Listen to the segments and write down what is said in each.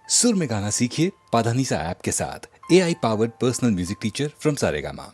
सुर में गाना सीखिए पाधानीसा ऐप के साथ। AI powered personal music teacher from Saregama.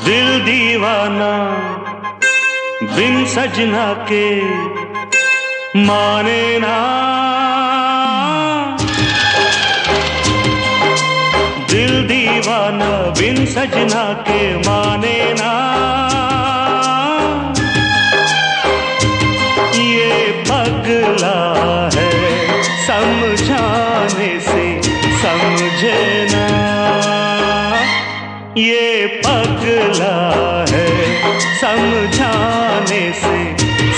दिल दीवाना बिन सजना के माने ना। दिल दीवाना बिन सजना के माने ना। ये पगला है समझाने से समझे ना। ये पगला है समझाने से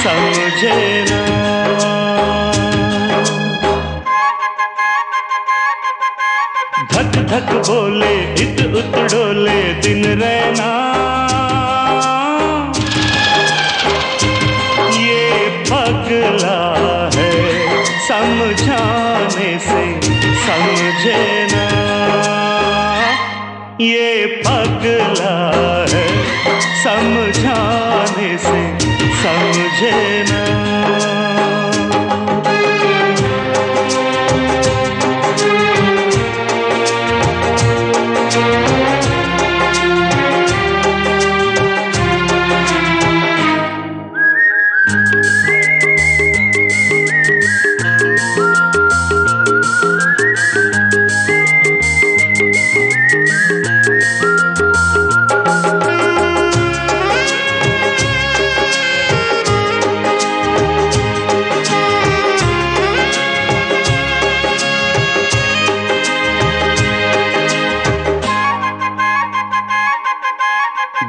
समझे ना। धक धक बोले इत उत डोले दिन रहना। ये पगला है समझाने से समझे ना। ये पगला है समझाने से समझे ना।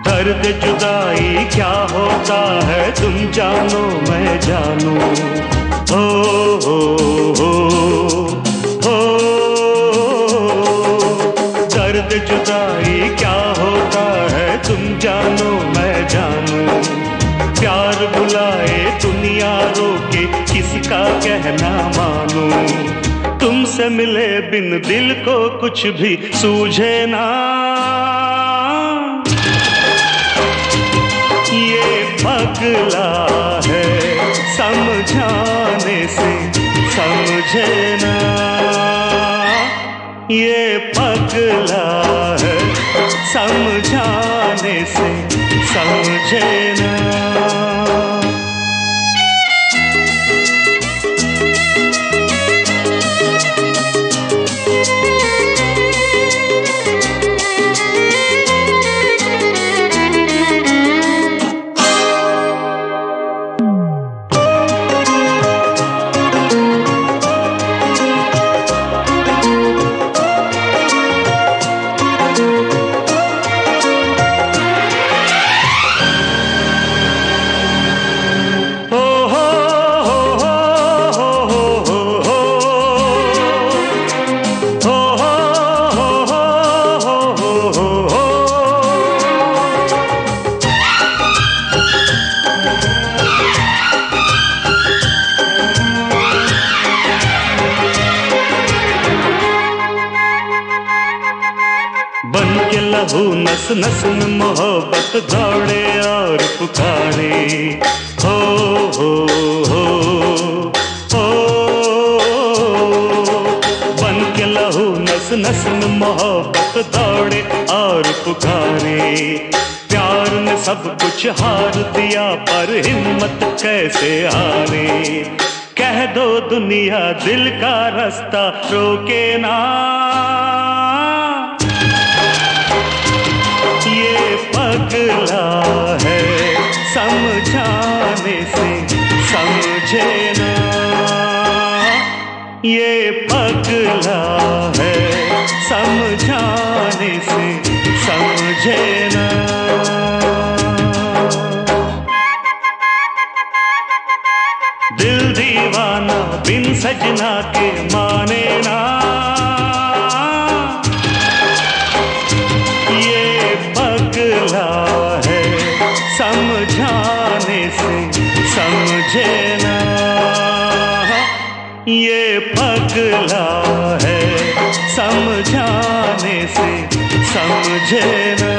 दर्द जुदाई क्या होता है तुम जानो मैं जानूं। हो हो हो हो। दर्द जुदाई क्या होता है तुम जानो मैं जानूं। प्यार बुलाए दुनिया रोके किसी का कहना मानूं। तुमसे मिले बिन दिल को कुछ भी सूझे ना। पगला है समझाने से समझे ना। ये पगला है समझाने से समझे ना। बन के लहू नस नस में मोहब्बत दौड़े और पुकारे। हो हो हो हो। बन के लहू नस नस में मोहब्बत दौड़े और पुकारे। प्यार ने सब कुछ हार दिया पर हिम्मत कैसे हारे। कह दो दुनिया दिल का रास्ता रोके ना। पगला है समझाने से समझे ना। ये पगला है समझाने से समझे ना। दिल दीवाना बिन सजना के माने ना। पगला है, समझाने से समझे ना।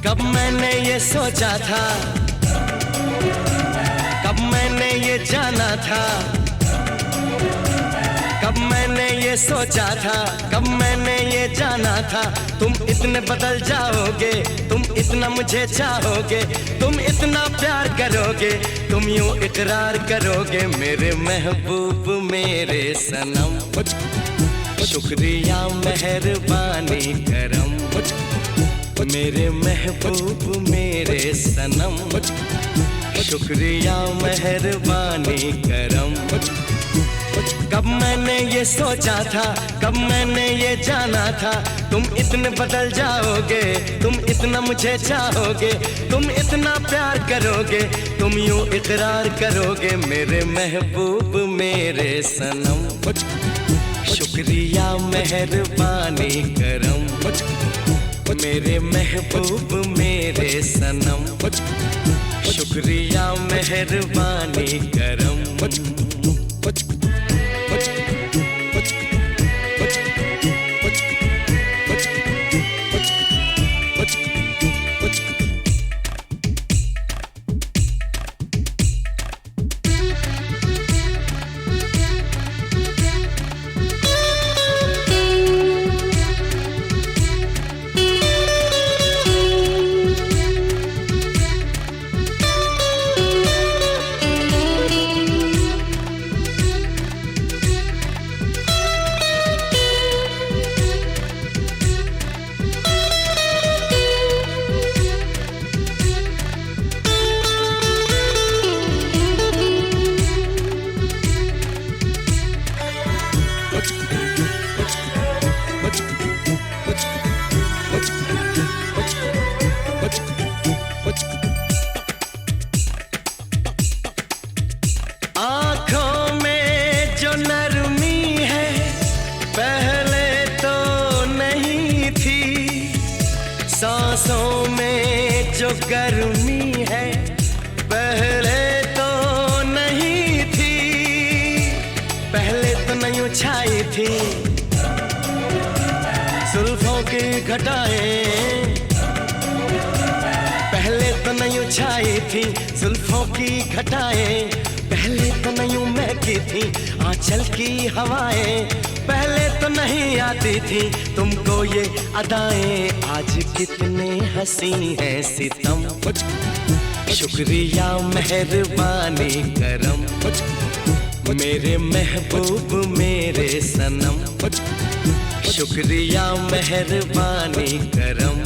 कब मैंने ये सोचा था, कब मैंने ये जाना था, कब मैंने ये सोचा था, कब मैंने ये जाना था। तुम इतने बदल जाओगे, तुम इतना मुझे चाहोगे, तुम इतना प्यार करोगे, तुम यूं इकरार करोगे मेरे महबूब मेरे सनम। शुक्रिया मेहरबानी करम मेरे महबूब मेरे सनम। शुक्रिया मेहरबानी करम। कब मैंने ये सोचा था, कब मैंने ये जाना था, तुम इतने बदल जाओगे, तुम इतना मुझे चाहोगे, तुम इतना प्यार करोगे, तुम यूं इकरार करोगे मेरे महबूब मेरे सनम। शुक्रिया मेहरबानी करम मेरे महबूब मेरे सनम। शुक्रिया मेहरबानी करम। आँखों में जो नरमी है पहले तो नहीं थी, सांसों में जो गर्मी है पहले तो नहीं थी, पहले तो नहीं छाई थी जुल्फों की घटाएं, पहले तो नहीं छाई थी जुल्फों की घटाएं, पहले तो नहीं महकी थी आंचल की हवाएं, पहले तो नहीं आती थी तुमको ये अदाएं, आज कितने हंसी है सितम। शुक्रिया मेहरबानी करम मेरे महबूब मेरे सनम। शुक्रिया मेहरबानी करम।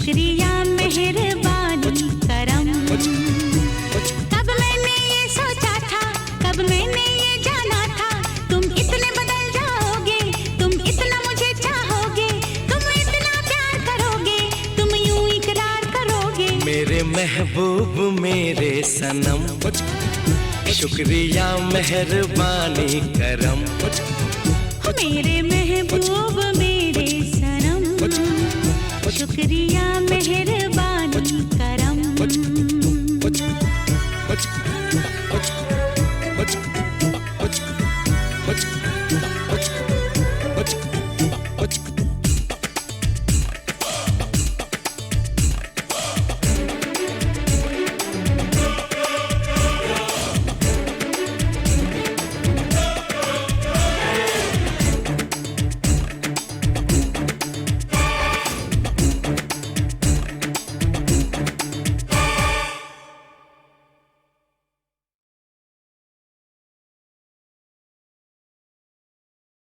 शुक्रिया मेहरबानी करम। कब मैंने ये सोचा था, कब मैंने ये जाना था, तुम इतने बदल जाओगे, तुम इतना मुझे चाहोगे, तुम इतना प्यार करोगे, तुम यूं इकरार करोगे। मेरे महबूब मेरे सनम, शुक्रिया मेहरबानी करम। मेरे महबूब मेरे सनम, शुक्रिया मेहरबानी करम।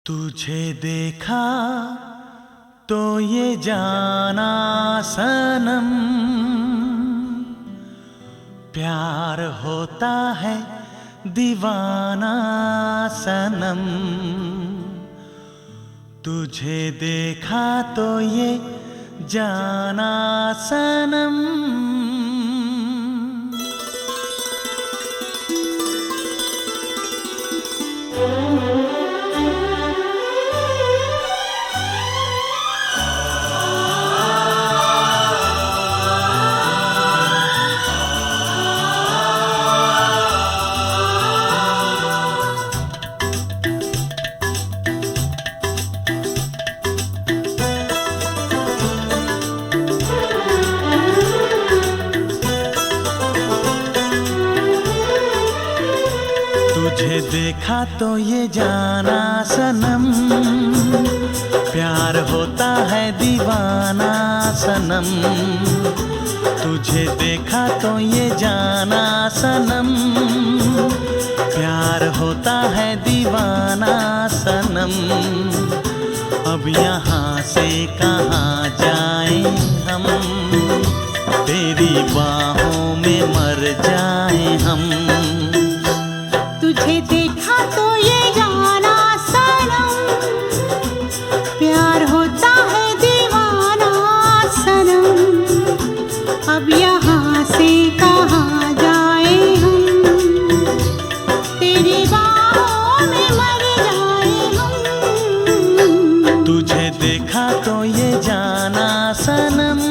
तुझे देखा तो ये जाना सनम, प्यार होता है दीवाना सनम। तुझे देखा तो ये जाना सनम। तुझे देखा तो ये जाना सनम, प्यार होता है दीवाना सनम। तुझे देखा तो ये जाना सनम, प्यार होता है दीवाना सनम। अब यहाँ से कहाँ जाएं हम, तेरी बाहों में मर जाएं हम। तुझे देखा तो ये जाना सनम, प्यार होता है दीवाना सनम। अब यहाँ से कहाँ जाए हम, तेरी बाहों में मर जाए हम। तुझे देखा तो ये जाना सनम।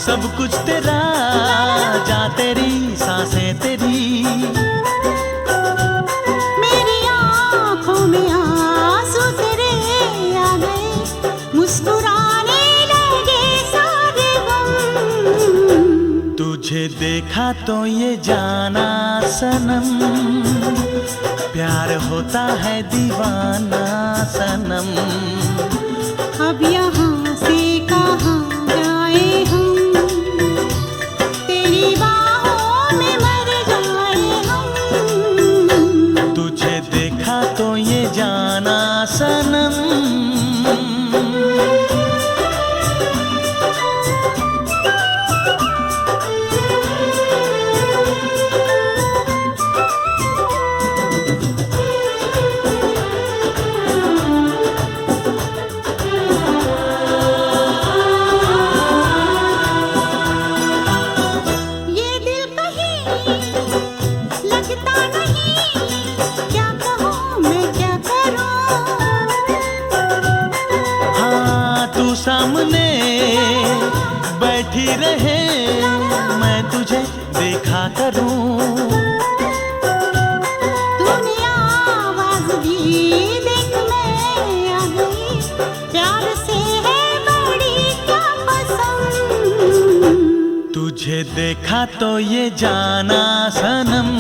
सब कुछ तेरा, जा तेरी सांसें तेरी। मेरी आँखों में आंसू तेरे आ गए, मुस्कुराने लगे सारे गम। तुझे देखा तो ये जाना सनम, प्यार होता है दीवाना सनम। अब यहाँ से कहाँ जाए हम, तेरी बाहों में मर जाए हम। तुझे देखा तो ये जाना सनम। सामने रहे, मैं तुझे देखा करूं। तूने आवाज दी, देख मैं आ गई, प्यार से है बड़ी क्या पसंद। तुझे देखा तो ये जाना सनम,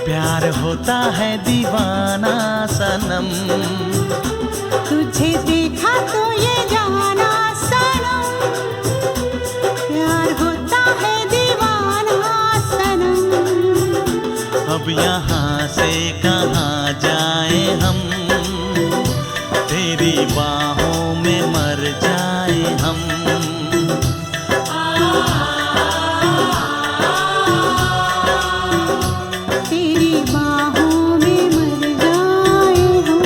प्यार होता है दीवाना सनम। तुझे देखा तो ये जाना सनम, प्यार होता है दीवाना सनम। अब यहाँ से कहाँ जाए हम, तेरी बाहों में मर जाए हम। तेरी बाहों में मर जाए हम।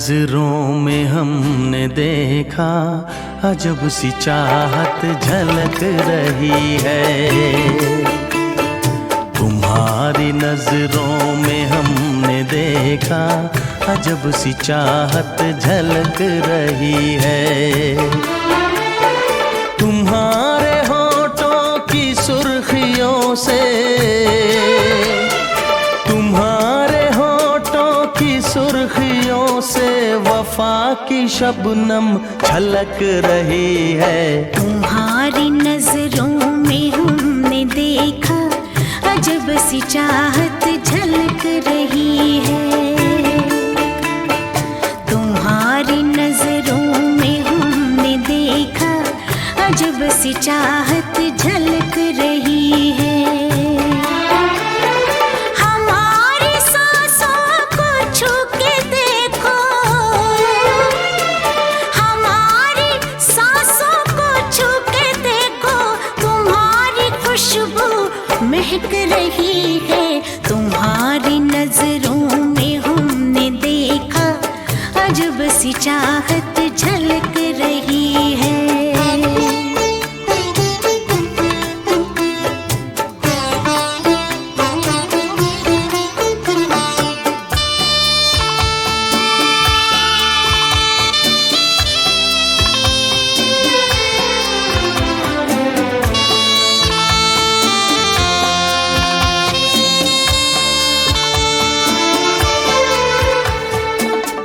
नजरों में हमने देखा अजब सी चाहत झलक रही है। तुम्हारी नजरों में हमने देखा अजब सी चाहत झलक रही है। तुम्हारे होठों की सुर्खियों से, तुम्हारे होठों की सुर्खियों से वफा की शबनम छलक रही है। तुम्हारी नजरों में हमने देखा अजब सी चाहत झलक रही है। तुम्हारी नजरों में हमने देखा अजब सी चाहत झलक रही है। हमारी सांसों को छू के देखो, हमारी सांसों को छू के देखो, तुम्हारी खुशबू महक रही है। तुम्हारी नजरों में हमने देखा अजब सी चाहत झलक रही है।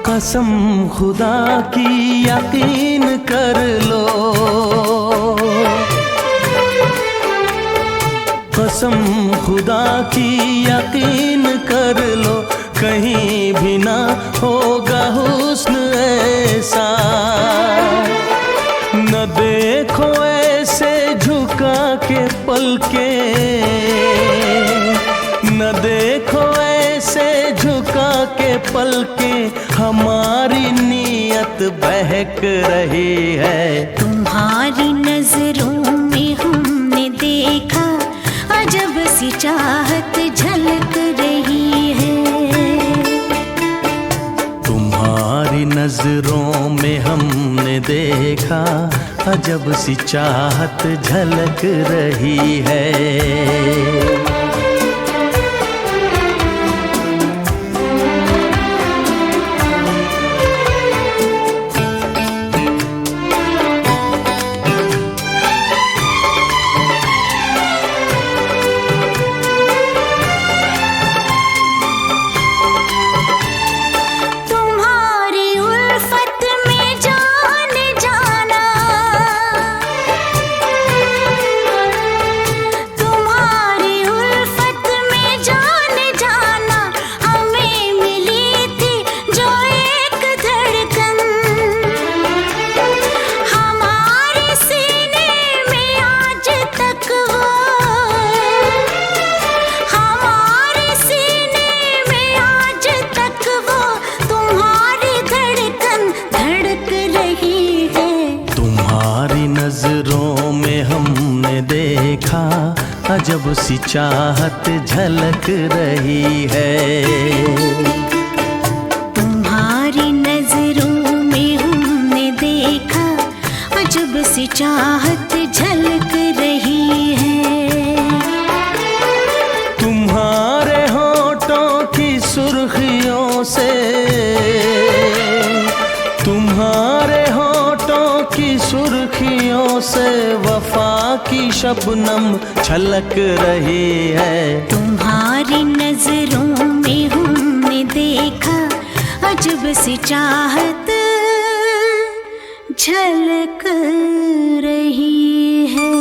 कसम खुदा की यकीन कर लो, कसम खुदा की यकीन कर लो, कहीं भी ना होगा हुस्न ऐसा। न देखो ऐसे झुका के पलके, न देखो ऐसे झुका के पलके, हमारी नीयत बहक रही है। तुम्हारी नजरों में हमने देखा अजब सी चाहत झलक रही है। तुम्हारी नजरों में हमने देखा अजब सी चाहत झलक रही है। नजरों में हमने देखा अजब सी चाहत झलक रही है। तुम्हारी नजरों में हमने देखा अजब सी चाहत झलक रही है। तुम्हारे होठों की सुर्खियों से, तुम्हारे होठों की सुर्खियों से वफा की शबनम छलक रही है। तुम्हारी नजरों में हमने देखा अजब सी चाहत झलक रही है।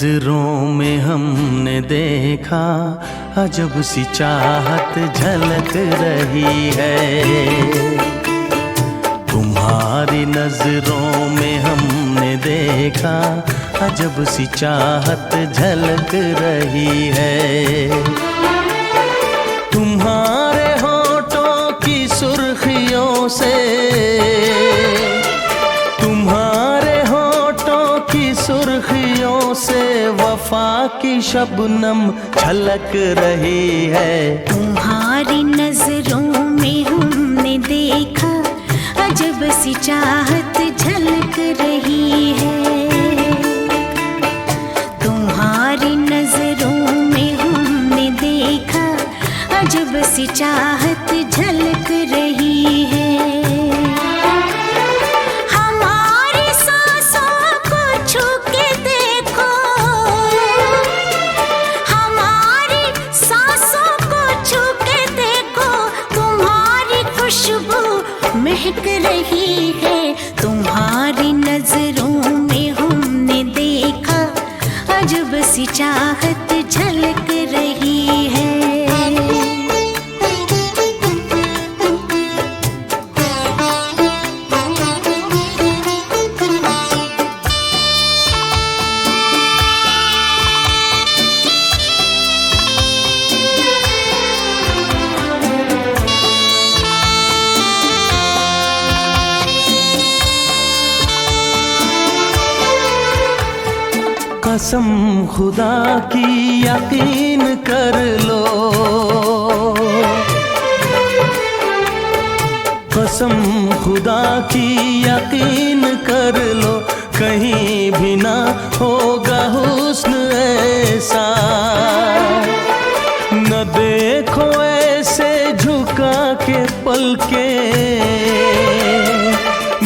नजरों में हमने देखा अजब सी चाहत झलक रही है। तुम्हारी नजरों में हमने देखा अजब सी चाहत झलक रही है। तुम्हारे होठों की सुर्खियों से, तुम्हारे होठों की सुर्खियों से वफा की शबनम छलक रही है। तुम्हारी नजरों में हमने देखा अजब सी चाहत झलक रही है। तुम्हारी नजरों में हमने देखा अजब सी चाहत झलक रही है। हमारी सांसों को छू के देखो, हमारी सांसों को छू के देखो, तुम्हारी खुशबू महक रही है। तुम्हारी नजरों में हमने देखा अजब सी चाहत झलक रही है। कसम खुदा की यकीन कर लो, कसम खुदा की यकीन कर लो, कहीं भी ना होगा हुस्न ऐसा। न देखो ऐसे झुका के पलके,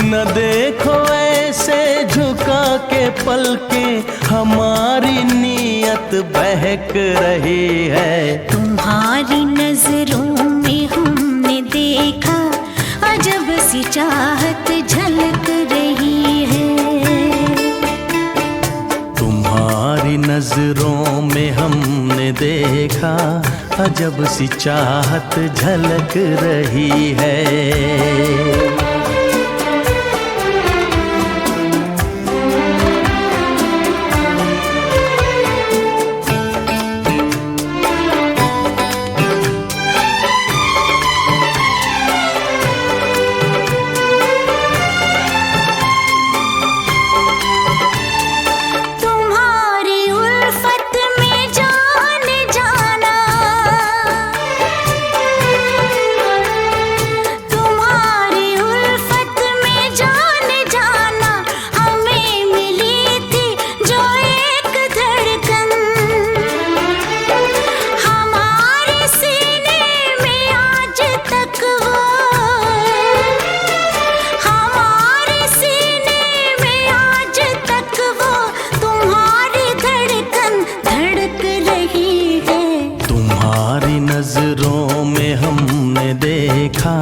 न देखो ऐसे झुका के पलके, हमारी नीयत बहक रही है। तुम्हारी नजरों में हमने देखा अजब सी चाहत झलक रही है। तुम्हारी नजरों में हमने देखा अजब सी चाहत झलक रही है। नजरों में हमने देखा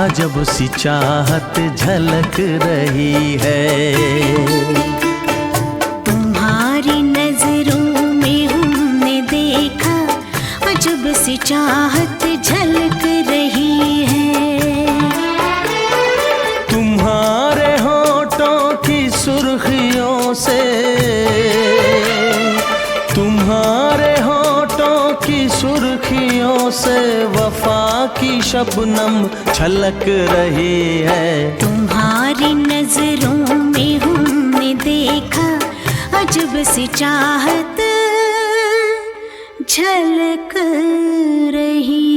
अजब सी चाहत झलक रही है। तुम्हारी नजरों में हमने देखा अजब सी चाहत झलक रही है। तुम्हारे होठों की सुर्खियों से, तुम्हारे होठों की सुर्खियों से वफा की शबनम छलक रही है। तुम्हारी नजरों में हमने देखा अजब सी चाहत झलक रही